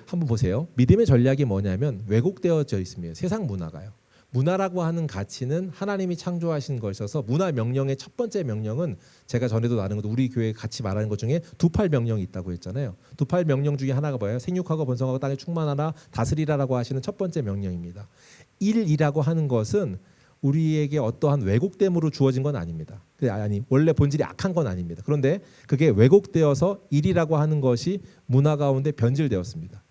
한번 보세요. 믿음의 전략이 뭐냐면 왜곡되어져 있습니다. 세상 문화가요. 문화라고 하는 가치는 하나님이 창조하신 것이어서 문화 명령의 첫 번째 명령은 제가 전에도 나눈 것, 우리 교회 같이 말하는 것 중에 두팔 명령이 있다고 했잖아요. 두팔 명령 중에 하나가 뭐예요? 생육하고 번성하고 땅에 충만하라 다스리라라고 하시는 첫 번째 명령입니다. 일이라고 하는 것은 우리에게 어떠한 왜곡됨으로 주어진 건 아닙니다. 원래 본질이 악한 건 아닙니다. 그런데 그게 왜곡되어서 일이라고 하는 것이 문화 가운데 변질되었습니다.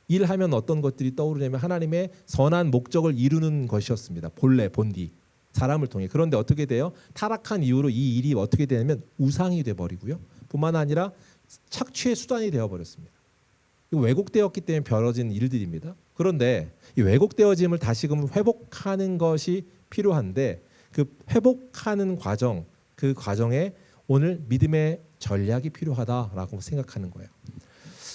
일하면 어떤 것들이 떠오르냐면 하나님의 선한 목적을 이루는 것이었습니다. 본디 사람을 통해. 그런데 어떻게 돼요? 타락한 이후로 이 일이 어떻게 되냐면 우상이 돼버리고요. 뿐만 아니라 착취의 수단이 되어버렸습니다. 왜곡되었기 때문에 벌어진 일들입니다. 그런데 이 왜곡되어짐을 다시금 회복하는 것이 필요한데 그 회복하는 과정, 그 과정에 오늘 믿음의 전략이 필요하다라고 생각하는 거예요.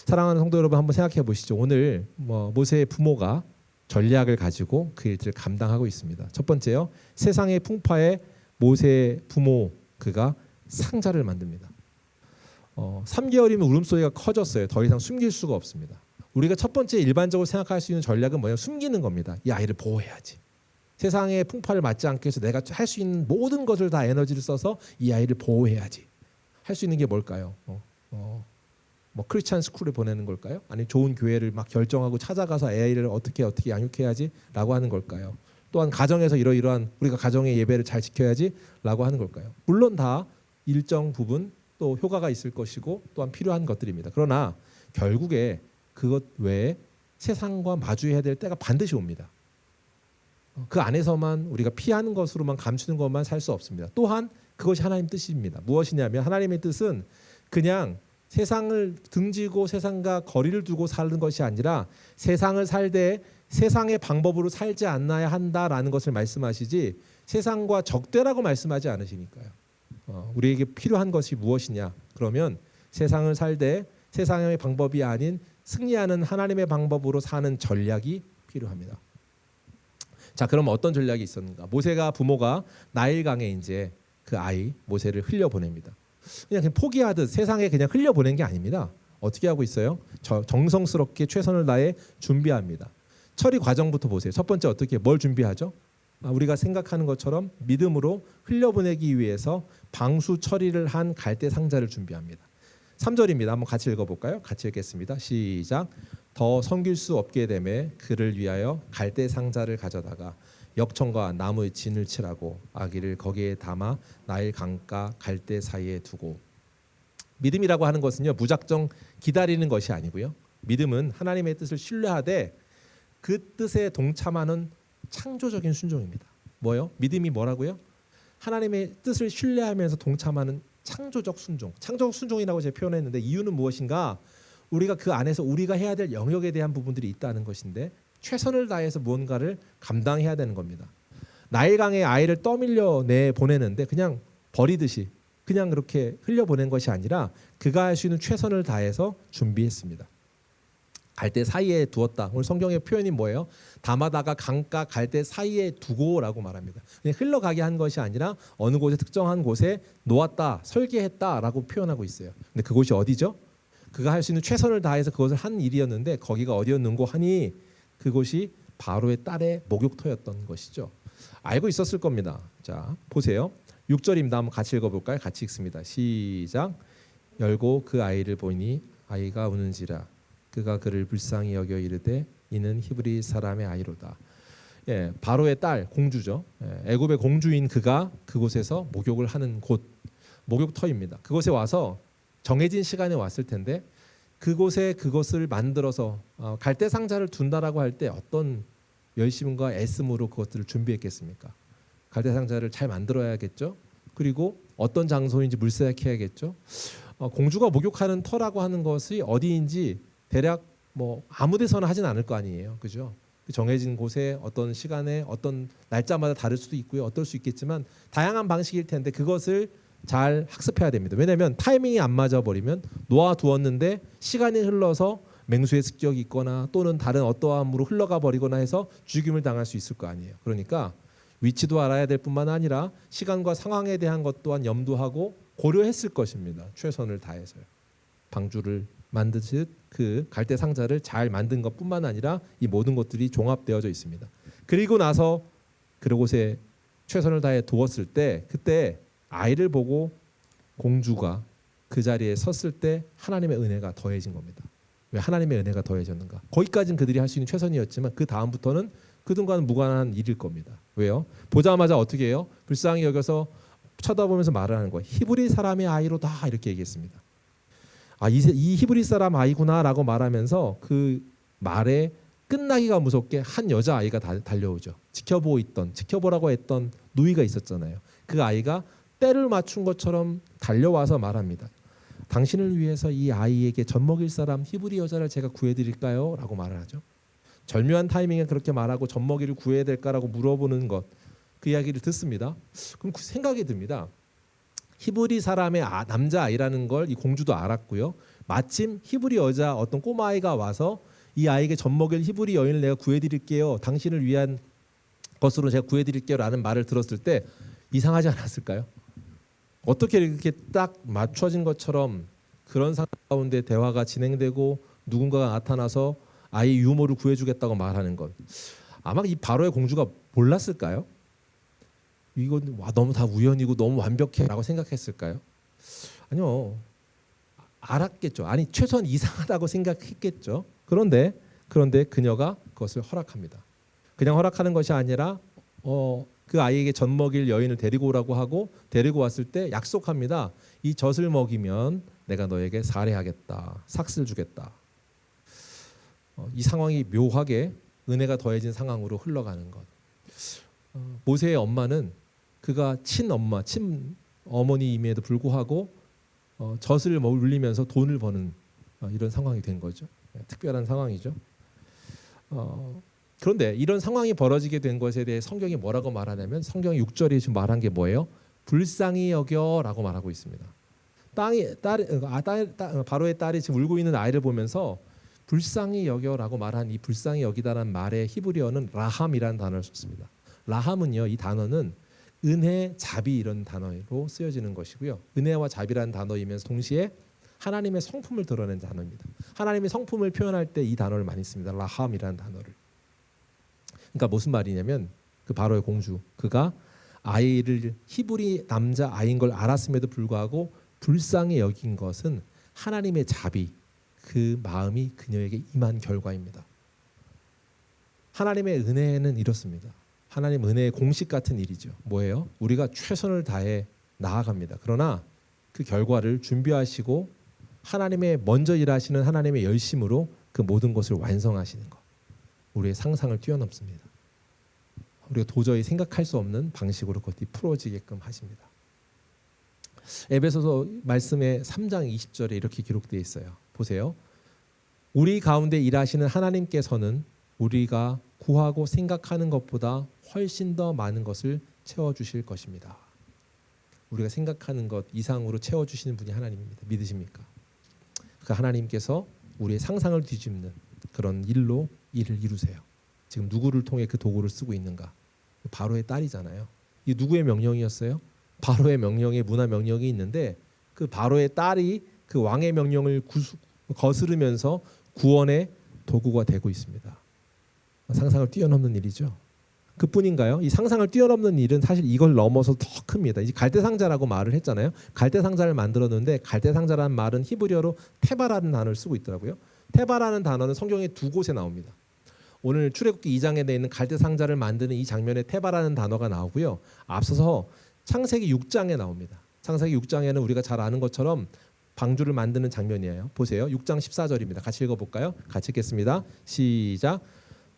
사랑하는 성도 여러분, 한번 생각해 보시죠. 오늘 모세의 부모가 전략을 가지고 그 일들을 감당하고 있습니다. 첫 번째요, 세상의 풍파에 모세의 부모 그가 상자를 만듭니다. 3개월이면 울음소리가 커졌어요. 더 이상 숨길 수가 없습니다. 우리가 첫 번째 일반적으로 생각할 수 있는 전략은 뭐예요? 숨기는 겁니다. 이 아이를 보호해야지. 세상의 풍파를 맞지 않게 해서 내가 할 수 있는 모든 것을 다 에너지를 써서 이 아이를 보호해야지. 할 수 있는 게 뭘까요? 크리스찬 스쿨에 보내는 걸까요? 아니면 좋은 교회를 막 결정하고 찾아가서 아이를 어떻게 양육해야지라고 하는 걸까요? 또한 가정에서 이러이러한 우리가 가정의 예배를 잘 지켜야지라고 하는 걸까요? 물론 다 일정 부분 또 효과가 있을 것이고 또한 필요한 것들입니다. 그러나 결국에 그것 외에 세상과 마주해야 될 때가 반드시 옵니다. 그 안에서만 우리가 피하는 것으로만 감추는 것만 살 수 없습니다. 또한 그것이 하나님 뜻입니다. 무엇이냐면 하나님의 뜻은 그냥 세상을 등지고 세상과 거리를 두고 사는 것이 아니라 세상을 살되 세상의 방법으로 살지 않아야 한다라는 것을 말씀하시지 세상과 적대라고 말씀하지 않으시니까요. 우리에게 필요한 것이 무엇이냐? 그러면 세상을 살되 세상의 방법이 아닌 승리하는 하나님의 방법으로 사는 전략이 필요합니다. 자, 그럼 어떤 전략이 있었는가? 모세가 부모가 나일강에 이제 그 아이 모세를 흘려보냅니다. 그냥 포기하듯 세상에 그냥 흘려보낸 게 아닙니다. 어떻게 하고 있어요? 정성스럽게 최선을 다해 준비합니다. 처리 과정부터 보세요. 첫 번째 뭘 준비하죠? 우리가 생각하는 것처럼 믿음으로 흘려보내기 위해서 방수 처리를 한 갈대 상자를 준비합니다. 3절입니다. 한번 같이 읽어볼까요? 같이 읽겠습니다. 시작. 더 섬길 수 없게 되매 그를 위하여 갈대 상자를 가져다가 역청과 나무의 진을 칠하고 아기를 거기에 담아 나일 강가 갈대 사이에 두고. 믿음이라고 하는 것은요, 무작정 기다리는 것이 아니고요. 믿음은 하나님의 뜻을 신뢰하되 그 뜻에 동참하는 창조적인 순종입니다. 뭐요? 믿음이 뭐라고요? 하나님의 뜻을 신뢰하면서 동참하는 창조적 순종. 창조적 순종이라고 제가 표현했는데 이유는 무엇인가? 우리가 그 안에서 우리가 해야 될 영역에 대한 부분들이 있다는 것인데 최선을 다해서 무언가를 감당해야 되는 겁니다. 나일강에 아이를 떠밀려 내 보내는데 그냥 버리듯이 그냥 그렇게 흘려보낸 것이 아니라 그가 할 수 있는 최선을 다해서 준비했습니다. 갈대 사이에 두었다. 오늘 성경의 표현이 뭐예요? 담아다가 강가 갈대 사이에 두고라고 말합니다. 그냥 흘러가게 한 것이 아니라 어느 곳에 특정한 곳에 놓았다, 설계했다라고 표현하고 있어요. 근데 그곳이 어디죠? 그가 할 수 있는 최선을 다해서 그것을 한 일이었는데 거기가 어디였는고 하니 그곳이 바로의 딸의 목욕터였던 것이죠. 알고 있었을 겁니다. 자, 보세요. 6절입니다. 한번 같이 읽어볼까요? 같이 읽습니다. 시작. 열고 그 아이를 보니 아이가 우는지라 그가 그를 불쌍히 여겨 이르되 이는 히브리 사람의 아이로다. 예, 바로의 딸 공주죠. 애굽의 공주인 그가 그곳에서 목욕을 하는 곳 목욕터입니다. 그곳에 와서 정해진 시간에 왔을 텐데 그곳에 그것을 만들어서 갈대 상자를 둔다라고 할 때 어떤 열심과 애씀으로 그것들을 준비했겠습니까? 갈대 상자를 잘 만들어야겠죠. 그리고 어떤 장소인지 물색해야겠죠. 공주가 목욕하는 터라고 하는 것이 어디인지 대략 뭐 아무 데서나 하진 않을 거 아니에요. 그죠? 정해진 곳에 어떤 시간에 어떤 날짜마다 다를 수도 있고요. 어떨 수 있겠지만 다양한 방식일 텐데 그것을 잘 학습해야 됩니다. 왜냐하면 타이밍이 안 맞아 버리면 놓아두었는데 시간이 흘러서 맹수의 습격이 있거나 또는 다른 어떠함으로 흘러가 버리거나 해서 죽임을 당할 수 있을 거 아니에요. 그러니까 위치도 알아야 될 뿐만 아니라 시간과 상황에 대한 것 또한 염두하고 고려했을 것입니다. 최선을 다해서요. 방주를 만드듯 그 갈대 상자를 잘 만든 것뿐만 아니라 이 모든 것들이 종합되어져 있습니다. 그리고 나서 그곳에 최선을 다해 두었을 때 그때 아이를 보고 공주가 그 자리에 섰을 때 하나님의 은혜가 더해진 겁니다. 왜 하나님의 은혜가 더해졌는가? 거기까지는 그들이 할 수 있는 최선이었지만 그 다음부터는 그들과는 무관한 일일 겁니다. 왜요? 보자마자 어떻게 해요? 불쌍히 여겨서 쳐다보면서 말을 하는 거예요. 히브리 사람의 아이로다 이렇게 얘기했습니다. 이 히브리 사람 아이구나라고 말하면서 그 말에 끝나기가 무섭게 한 여자아이가 달려오죠. 지켜보라고 했던 누이가 있었잖아요. 그 아이가 때를 맞춘 것처럼 달려와서 말합니다. 당신을 위해서 이 아이에게 젖 먹일 사람 히브리 여자를 제가 구해드릴까요? 라고 말을 하죠. 절묘한 타이밍에 그렇게 말하고 젖 먹이를 구해야 될까라고 물어보는 것, 그 이야기를 듣습니다. 그럼 그 생각이 듭니다. 히브리 사람의 남자아이라는 걸 이 공주도 알았고요. 마침 히브리 여자 어떤 꼬마아이가 와서 이 아이에게 젖 먹일 히브리 여인을 내가 구해드릴게요. 당신을 위한 것으로 제가 구해드릴게요 라는 말을 들었을 때 이상하지 않았을까요? 어떻게 이렇게 딱 맞춰진 것처럼 그런 상황 가운데 대화가 진행되고 누군가가 나타나서 아이 유모를 구해주겠다고 말하는 것, 아마 이 바로의 공주가 몰랐을까요? 이건 너무 다 우연이고 너무 완벽해라고 생각했을까요? 아니요, 알았겠죠. 아니 최소한 이상하다고 생각했겠죠. 그런데 그녀가 그것을 허락합니다. 그냥 허락하는 것이 아니라 그 아이에게 젖 먹일 여인을 데리고 오라고 하고 데리고 왔을 때 약속합니다. 이 젖을 먹이면 내가 너에게 살해하겠다, 삭슬 주겠다. 이 상황이 묘하게 은혜가 더해진 상황으로 흘러가는 것. 모세의 엄마는 그가 친어머니임에도 불구하고 젖을 물리면서 돈을 버는 이런 상황이 된 거죠. 특별한 상황이죠. 그런데 이런 상황이 벌어지게 된 것에 대해 성경이 뭐라고 말하냐면 성경이 6절에 지금 말한 게 뭐예요? 불쌍히 여겨라고 말하고 있습니다. 바로의 딸이 지금 울고 있는 아이를 보면서 불쌍히 여겨라고 말한 이 불쌍히 여기다라는 말의 히브리어는 라함이라는 단어를 썼습니다. 라함은요, 이 단어는 은혜, 자비 이런 단어로 쓰여지는 것이고요. 은혜와 자비라는 단어이면서 동시에 하나님의 성품을 드러낸 단어입니다. 하나님의 성품을 표현할 때 이 단어를 많이 씁니다. 라함이라는 단어를. 그러니까 무슨 말이냐면 그 바로의 공주, 그가 아이를 히브리 남자 아이인 걸 알았음에도 불구하고 불쌍히 여긴 것은 하나님의 자비, 그 마음이 그녀에게 임한 결과입니다. 하나님의 은혜는 이렇습니다. 하나님 은혜의 공식 같은 일이죠. 뭐예요? 우리가 최선을 다해 나아갑니다. 그러나 그 결과를 준비하시고 하나님의 먼저 일하시는 하나님의 열심으로 그 모든 것을 완성하시는 것. 우리의 상상을 뛰어넘습니다. 우리가 도저히 생각할 수 없는 방식으로 그것이 풀어지게끔 하십니다. 에베소서 말씀의 3장 20절에 이렇게 기록되어 있어요. 보세요. 우리 가운데 일하시는 하나님께서는 우리가 구하고 생각하는 것보다 훨씬 더 많은 것을 채워주실 것입니다. 우리가 생각하는 것 이상으로 채워주시는 분이 하나님입니다. 믿으십니까? 그 하나님께서 우리의 상상을 뒤집는 그런 일로 일을 이루세요. 지금 누구를 통해 그 도구를 쓰고 있는가? 바로의 딸이잖아요. 이 누구의 명령이었어요? 바로의 명령에 문화 명령이 있는데 그 바로의 딸이 그 왕의 명령을 거스르면서 구원의 도구가 되고 있습니다. 상상을 뛰어넘는 일이죠. 그뿐인가요? 이 상상을 뛰어넘는 일은 사실 이걸 넘어서 더 큽니다. 이 갈대상자라고 말을 했잖아요. 갈대상자를 만들었는데 갈대상자라는 말은 히브리어로 테바라는 단어를 쓰고 있더라고요. 테바라는 단어는 성경에 두 곳에 나옵니다. 오늘 출애굽기 2장에 되어 있는 갈대상자를 만드는 이 장면에 테바라는 단어가 나오고요. 앞서서 창세기 6장에 나옵니다. 창세기 6장에는 우리가 잘 아는 것처럼 방주를 만드는 장면이에요. 보세요. 6장 14절입니다. 같이 읽어볼까요? 같이 읽겠습니다. 시작.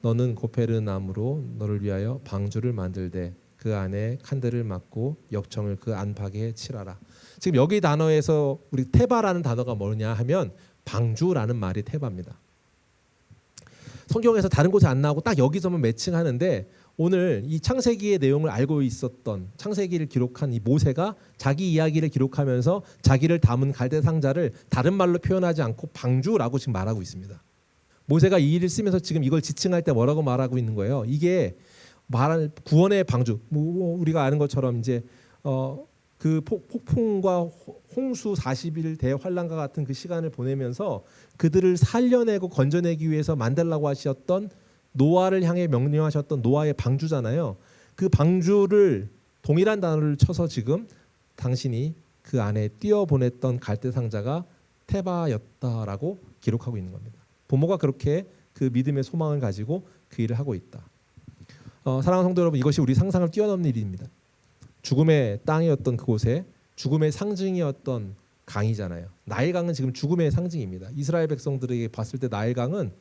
너는 고페르 나무로 너를 위하여 방주를 만들되 그 안에 칸들을 막고 역청을 그 안팎에 칠하라. 지금 여기 단어에서 우리 테바라는 단어가 뭐냐 하면 방주라는 말이 테바입니다. 성경에서 다른 곳에 안 나오고 딱 여기서만 매칭하는데 오늘 이 창세기의 내용을 알고 있었던 창세기를 기록한 이 모세가 자기 이야기를 기록하면서 자기를 담은 갈대상자를 다른 말로 표현하지 않고 방주라고 지금 말하고 있습니다. 모세가 이 일을 쓰면서 지금 이걸 지칭할 때 뭐라고 말하고 있는 거예요? 이게 말할 구원의 방주. 우리가 아는 것처럼 이제 그 폭풍과 홍수 40일 대환란과 같은 그 시간을 보내면서 그들을 살려내고 건져내기 위해서 만들라고 하셨던 노아를 향해 명령하셨던 노아의 방주잖아요. 그 방주를 동일한 단어를 쳐서 지금 당신이 그 안에 띄어보냈던 갈대상자가 테바였다라고 기록하고 있는 겁니다. 부모가 그렇게 그 믿음의 소망을 가지고 그 일을 하고 있다. 사랑하는 성도 여러분, 이것이 우리 상상을 뛰어넘는 일입니다. 죽음의 땅이었던 그곳에 죽음의 상징이었던 강이잖아요. 나일강은 지금 죽음의 상징입니다. 이스라엘 백성들에게 봤을 때 나일강은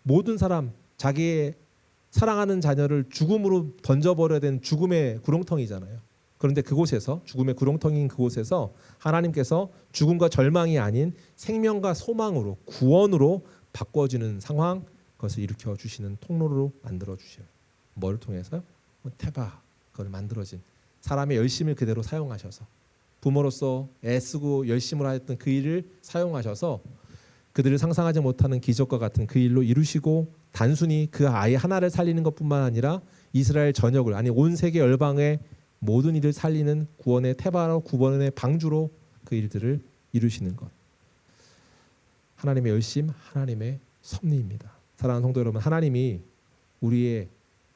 모든 사람, 자기의 사랑하는 자녀를 죽음으로 던져버려야 되는 죽음의 구렁텅이잖아요. 그런데 그곳에서 죽음의 구렁텅이인 그곳에서 하나님께서 죽음과 절망이 아닌 생명과 소망으로 구원으로 바꿔주는 상황, 그것을 일으켜 주시는 통로로 만들어 주셔요. 뭐를 통해서? 테바, 그걸 만들어진 사람의 열심을 그대로 사용하셔서 부모로서 애쓰고 열심을 하였던 그 일을 사용하셔서 그들을 상상하지 못하는 기적과 같은 그 일로 이루시고 단순히 그 아이 하나를 살리는 것뿐만 아니라 이스라엘 전역을 아니 온 세계 열방의 모든 일을 살리는 구원의 테바로 구원의 방주로 그 일들을 이루시는 것. 하나님의 열심, 하나님의 섭리입니다. 사랑하는 성도 여러분, 하나님이 우리의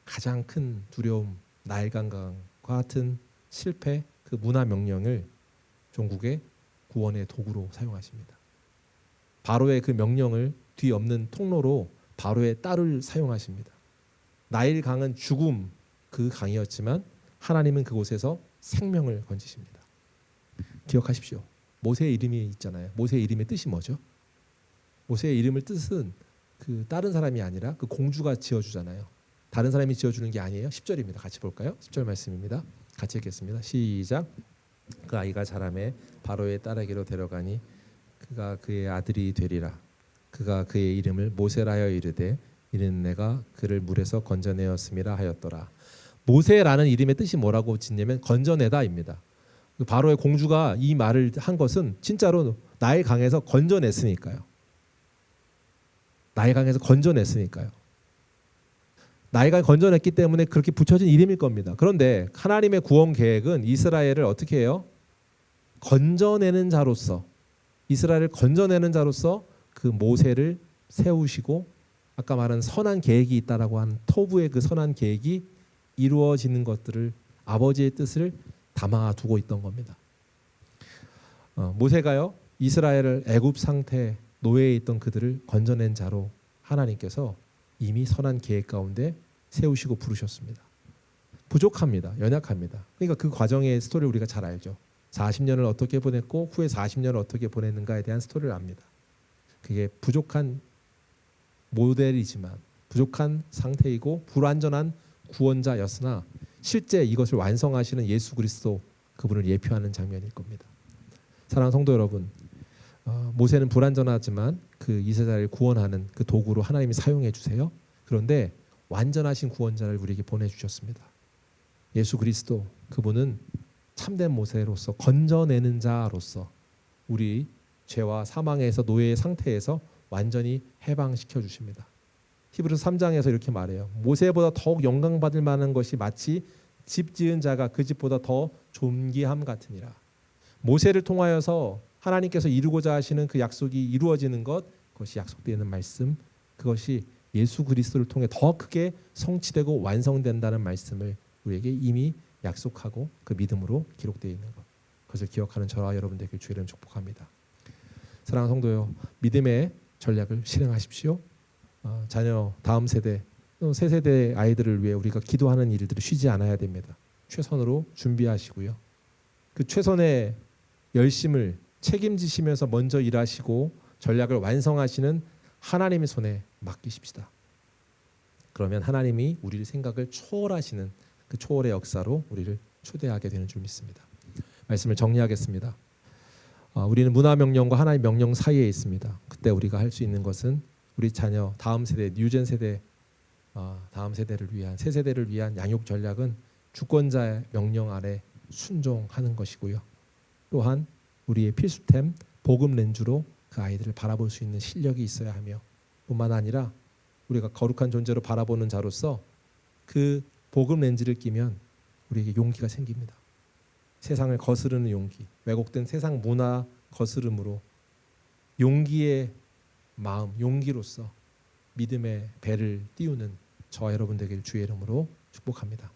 가장 큰 두려움, 나일강과 같은 실패, 그 문화 명령을 종국의 구원의 도구로 사용하십니다. 바로의 그 명령을 뒤엎는 통로로 바로의 딸을 사용하십니다. 나일강은 죽음 그 강이었지만 하나님은 그곳에서 생명을 건지십니다. 기억하십시오. 모세의 이름이 있잖아요. 모세의 이름의 뜻이 뭐죠? 모세의 이름을 뜻은 그 다른 사람이 아니라 그 공주가 지어주잖아요. 다른 사람이 지어주는 게 아니에요. 10절입니다. 같이 볼까요? 10절 말씀입니다. 같이 읽겠습니다. 시작. 그 아이가 자라매 바로의 딸에게로 데려가니 그가 그의 아들이 되리라. 그가 그의 이름을 모세라 하여 이르되 이는 내가 그를 물에서 건져내었음이라 하였더라. 모세라는 이름의 뜻이 뭐라고 짓냐면 건져내다입니다. 바로의 공주가 이 말을 한 것은 진짜로 나일 강에서 건져냈으니까요. 나일 강에서 건져냈으니까요. 나일강을 건져냈기 때문에 그렇게 붙여진 이름일 겁니다. 그런데 하나님의 구원 계획은 이스라엘을 어떻게 해요? 건져내는 자로서, 이스라엘을 건져내는 자로서 그 모세를 세우시고 아까 말한 선한 계획이 있다라고 한 토부의 그 선한 계획이 이루어지는 것들을 아버지의 뜻을 담아두고 있던 겁니다. 모세가요 이스라엘을 애굽 상태 노예에 있던 그들을 건져낸 자로 하나님께서 이미 선한 계획 가운데 세우시고 부르셨습니다. 부족합니다. 연약합니다. 그러니까 그 과정의 스토리를 우리가 잘 알죠. 40년을 어떻게 보냈고 후에 40년을 어떻게 보냈는가에 대한 스토리를 압니다. 그게 부족한 모델이지만 부족한 상태이고 불완전한 구원자였으나 실제 이것을 완성하시는 예수 그리스도 그분을 예표하는 장면일 겁니다. 사랑하는 성도 여러분, 모세는 불완전하지만 그 이스라엘을 구원하는 그 도구로 하나님이 사용해 주세요. 그런데 완전하신 구원자를 우리에게 보내주셨습니다. 예수 그리스도 그분은 참된 모세로서 건져내는 자로서 우리 죄와 사망에서 노예의 상태에서 완전히 해방시켜 주십니다. 히브리서 3장에서 이렇게 말해요. 모세보다 더욱 영광받을 만한 것이 마치 집 지은 자가 그 집보다 더 존귀함 같으니라. 모세를 통하여서 하나님께서 이루고자 하시는 그 약속이 이루어지는 것, 그것이 약속되어 있는 말씀, 그것이 예수 그리스도를 통해 더 크게 성취되고 완성된다는 말씀을 우리에게 이미 약속하고 그 믿음으로 기록되어 있는 것, 그것을 기억하는 저와 여러분 되길 주의 이름 축복합니다. 사랑하는 성도요, 믿음의 전략을 실행하십시오. 자녀 다음 세대, 새 세대 아이들을 위해 우리가 기도하는 일들을 쉬지 않아야 됩니다. 최선으로 준비하시고요. 그 최선의 열심을 책임지시면서 먼저 일하시고 전략을 완성하시는 하나님의 손에 맡기십시다. 그러면 하나님이 우리의 생각을 초월하시는 그 초월의 역사로 우리를 초대하게 되는 줄 믿습니다. 말씀을 정리하겠습니다. 우리는 문화 명령과 하나님의 명령 사이에 있습니다. 그때 우리가 할 수 있는 것은 우리 자녀 다음 세대, 뉴젠 세대, 다음 세대를 위한 새 세대를 위한 양육 전략은 주권자의 명령 아래 순종하는 것이고요. 또한 우리의 필수템 복음 렌즈로 그 아이들을 바라볼 수 있는 실력이 있어야 하며, 뿐만 아니라 우리가 거룩한 존재로 바라보는 자로서 그 복음 렌즈를 끼면 우리에게 용기가 생깁니다. 세상을 거스르는 용기, 왜곡된 세상 문화 거스름으로 용기의 마음, 용기로서 믿음의 배를 띄우는 저와 여러분 되길 주의 이름으로 축복합니다.